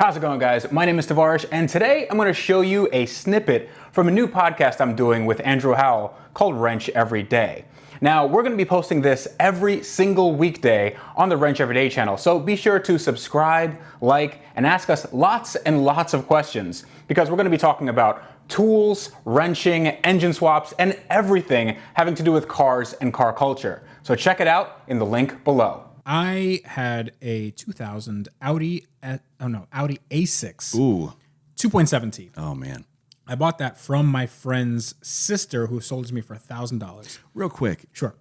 How's it going, guys? My name is Tavarish, and today I'm going to show you a snippet from a new podcast I'm doing with Andrew Howell called Wrench Every Day. Now, we're going to be posting this every single weekday on the Wrench Every Day channel, so be sure to subscribe, like, and ask us lots and lots of questions, because we're going to be talking about tools, wrenching, engine swaps, and everything having to do with cars and car culture. So check it out in the link below. I had a 2000 Audi A6. Ooh. 2.7T. Oh, man. I bought that from my friend's sister who sold it to me for $1,000. Real quick. Sure.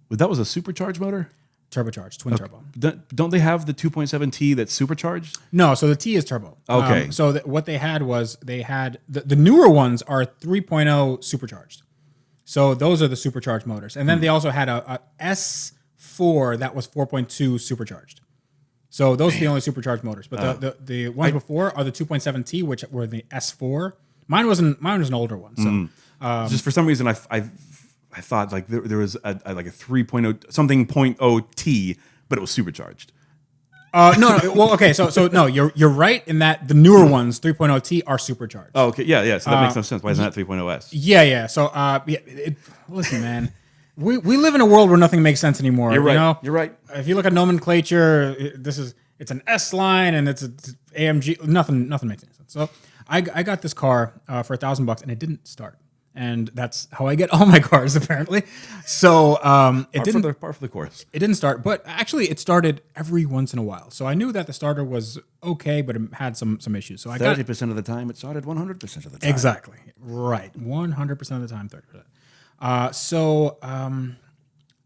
That was a supercharged motor? Turbocharged, twin turbo. Don't they have the 2.7T that's supercharged? No, so the T is turbo. Okay. What they had was the newer ones are 3.0 supercharged. So those are the supercharged motors. And then they also had a S4 that was 4.2 supercharged. So those are the only supercharged motors. But the ones before are the 2.7T, which were the S4. Mine was an older one. So Just for some reason, I thought like there was a 3.0 something 0.0 T, but it was supercharged. No. Well, okay. So no, you're right in that the newer ones, 3.0 T, are supercharged. Oh, okay. Yeah. So that makes no sense. Why isn't that 3.0 S? Yeah. So listen, man. We live in a world where nothing makes sense anymore. You're right. You know? You're right. If you look at nomenclature, it's an S line and it's AMG. Nothing makes any sense. So I got this car for $1,000 and it didn't start. And that's how I get all my cars, apparently. So it didn't. Par for the course. It didn't start, but actually it started every once in a while. So I knew that the starter was okay, but it had some issues. So I 30% of the time, it started 100% of the time. Exactly. Right. 100% of the time, 30%.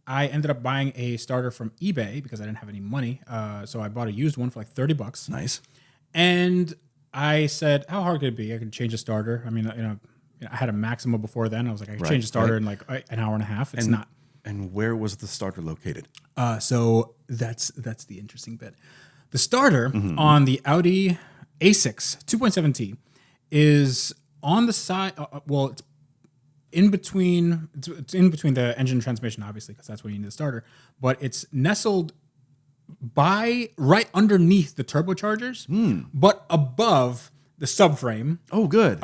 I ended up buying a starter from eBay because I didn't have any money. So I bought a used one for like $30. Nice. And I said, how hard could it be? I could change a starter. I mean, I had a Maxima before then. I was like, I could change a starter in like an hour and a half. It's not. And where was the starter located? So that's the interesting bit. The starter on the Audi A6 2.7T is on the side. It's in between. It's in between the engine and transmission, obviously, because that's where you need the starter. But it's nestled right underneath the turbochargers, but above the subframe. Oh, good.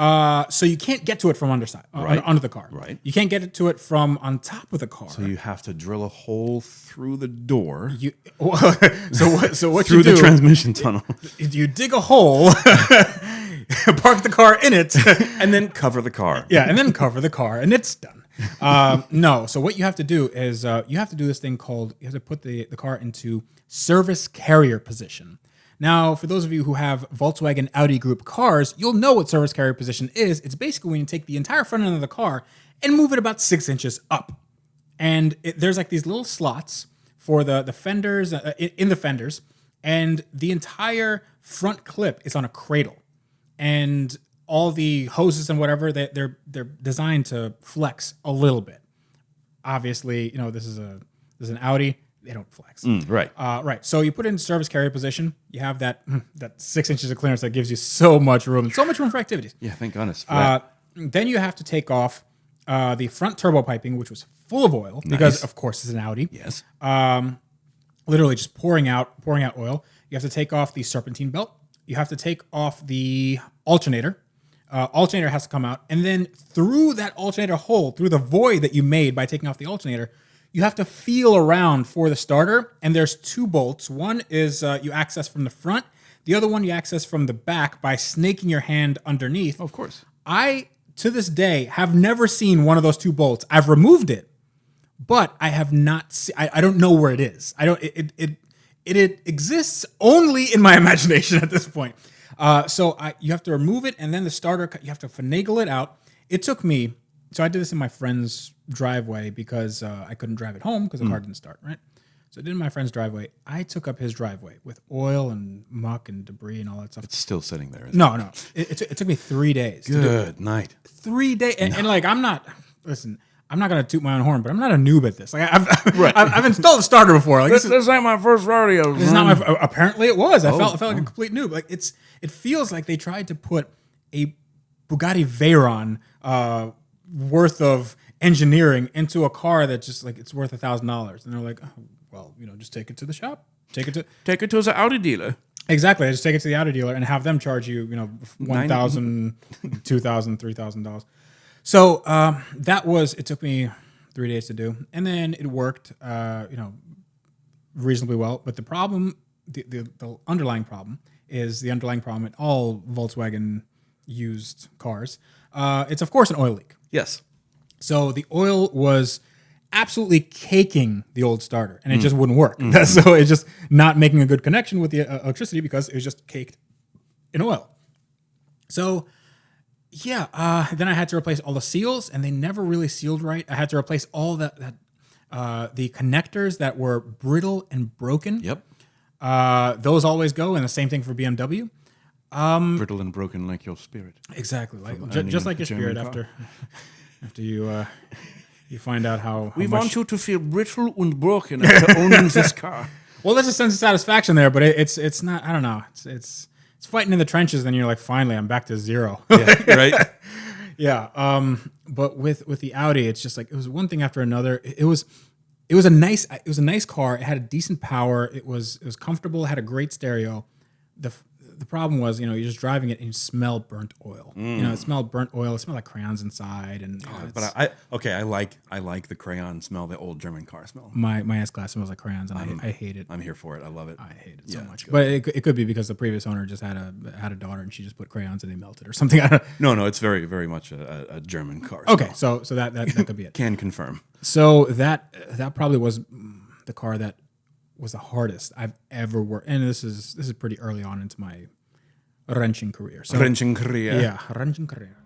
So you can't get to it from under the car. Right. You can't get to it from on top of the car. So you have to drill a hole through the door. So what through you do? The transmission tunnel. You dig a hole, park the car in it, and then cover the car. Yeah, and then cover the car, and it's done. No. So what you have to do is you have to do this thing called, you have to put the car into service carrier position. Now, for those of you who have Volkswagen Audi Group cars, you'll know what service carrier position is. It's basically when you take the entire front end of the car and move it about 6 inches up. And there's like these little slots for the fenders, in the fenders, and the entire front clip is on a cradle. And all the hoses and whatever, they're designed to flex a little bit. Obviously, this is an Audi. They don't flex. Right. Right. So you put it in service carrier position. You have that 6 inches of clearance that gives you so much room for activities. Yeah, thank goodness for that. Then you have to take off the front turbo piping, which was full of oil because, of course, it's an Audi. Yes. Literally just pouring out oil. You have to take off the serpentine belt. You have to take off the alternator. Alternator has to come out. And then through that alternator hole, through the void that you made by taking off the alternator, you have to feel around for the starter, and there's 2 bolts. One is you access from the front. The other one you access from the back by snaking your hand underneath. Of course. I, to this day, have never seen one of those 2 bolts. I've removed it, but I have not I don't know where it is. It exists only in my imagination at this point. You have to remove it, and then the starter, you have to finagle it out. It took me, so I did this in my friend's driveway because I couldn't drive it home because the car didn't start, right? So I did it in my friend's driveway. I took up his driveway with oil and muck and debris and all that stuff. It's still sitting there, isn't it? No. It took me 3 days. Good night. 3 days. And like, I'm not going to toot my own horn, but I'm not a noob at this. Like I've installed a starter before. Like this ain't my first rodeo. This is not my. Apparently, it was. I felt like a complete noob. Like it feels like they tried to put a Bugatti Veyron worth of engineering into a car that just like it's worth $1,000, and they're like, oh, well, just take it to the shop. Take it to the Audi dealer. Exactly. I just take it to the auto dealer and have them charge you, $1,000, $2,000, $3,000. So it took me 3 days to do. And then it worked, reasonably well. But the problem, the underlying problem is the underlying problem in all Volkswagen used cars. It's, of course, an oil leak. Yes. So the oil was absolutely caking the old starter, and it just wouldn't work. So it's just not making a good connection with the electricity because it was just caked in oil. So then I had to replace all the seals, and they never really sealed right. I had to replace all the connectors that were brittle and broken. Yep. Those always go, and the same thing for BMW. Brittle and broken like your spirit. Exactly, just like your spirit after you. You find out how We much... want you to feel brittle and broken after owning this car. Well, there's a sense of satisfaction there, but it's not. I don't know. It's fighting in the trenches. Then you're like, finally, I'm back to zero. Yeah, right. Yeah. But with the Audi, it's just like it was one thing after another. It was a nice car. It had a decent power. It was comfortable. It had a great stereo. The problem was, you're just driving it and you smell burnt oil. It smelled burnt oil. It smelled like crayons inside. And But I like the crayon smell, the old German car smell. my S-Class smells like crayons, and I hate it. I'm here for it. I love it. I hate it so much. But it could be because the previous owner just had a daughter and she just put crayons and they melted or something. I don't know. No, it's very, very much a German car. Okay, smell. so that could be it. Can confirm. So that probably was the car that was the hardest I've ever worked. And this is pretty early on into my wrenching career. So, Wrenching career. Yeah, wrenching career.